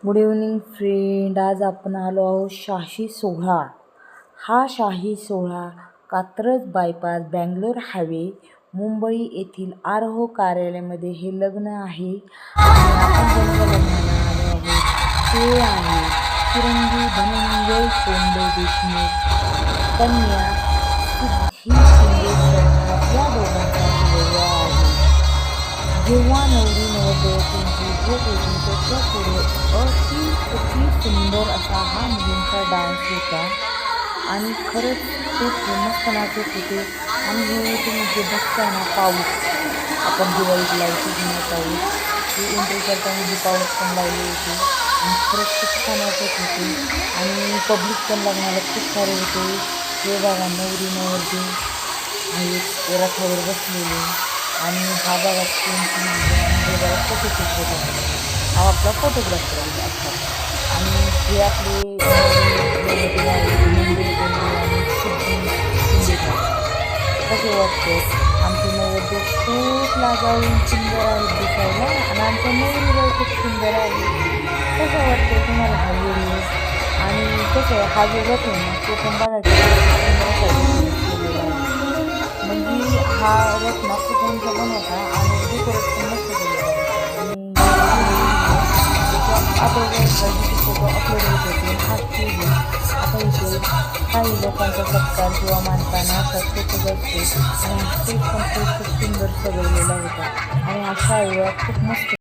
Good evening friend. आज आपण आलो आहोत शाही सोहळा. हा शाही सोहळा कात्रज बायपास बँगलोर हायवे मुंबई येथील आरोह कार्यालयामध्ये हे लग्न आहे. आणि आपण ज्यांच्या लग्नाला आलो आहोत ते आहे चिरंजीव धनंजय कोंडे देशमुख, कन्या सिद्धी शिंदे सरकार या दोघांचा विवाह आहे. जेव्हा नवरी नवरदेवतांची भेट होती त्याच्या पुढे अति सुंदर असा हा मुलींचा डान्स होता. आणि खरंच खूप मस्त नाचत होते. आणि हे तुम्ही जे बघताय ना पाऊस, आपण दिवाळीत लावतो जुना पाऊस, ते एंट्री करताना जी पाऊस पण लावली होती. आणि खरंच खूप छान वाटत होते. आणि पब्लिक पण लग्नाला खूप सारे होते. हे बघा नवरी नवरदेव आहेत रथावर बसलेले. आणि हा बघा हे बघा फोटोशूट होत आहे. हा आपला फोटोग्राफर असतात. आणि हे आपले नवरदेव आहेत धनंजय कोंडे आणि सिद्धी शिंदे. कसे वाटते आमचे नवरदेव? खूप लाजाळून सुंदर आहेत दिसायला. आणि आमच्या नवरीला खूप सुंदर आहे. कसं वाटतं तुम्हाला हा व्हिडिओ? आणि कसं हा जो रथ आहे ना तो पण बघा केलेला आहे. म्हणजे हा रथ ना खूप उंच पण होता आणि डेकोरेट पण मस्त केलेला होता. आणि त्याच्या अगोदर फोटो अपलोड होत होते हा स्टेज आहे. आता इथे काही लोकांचा सत्कार किंवा मानपान असाच होतच असतो. आणि हा स्टेज पण खूप सुंदर सजवलेला होता. आणि हा शाही खूप मस्त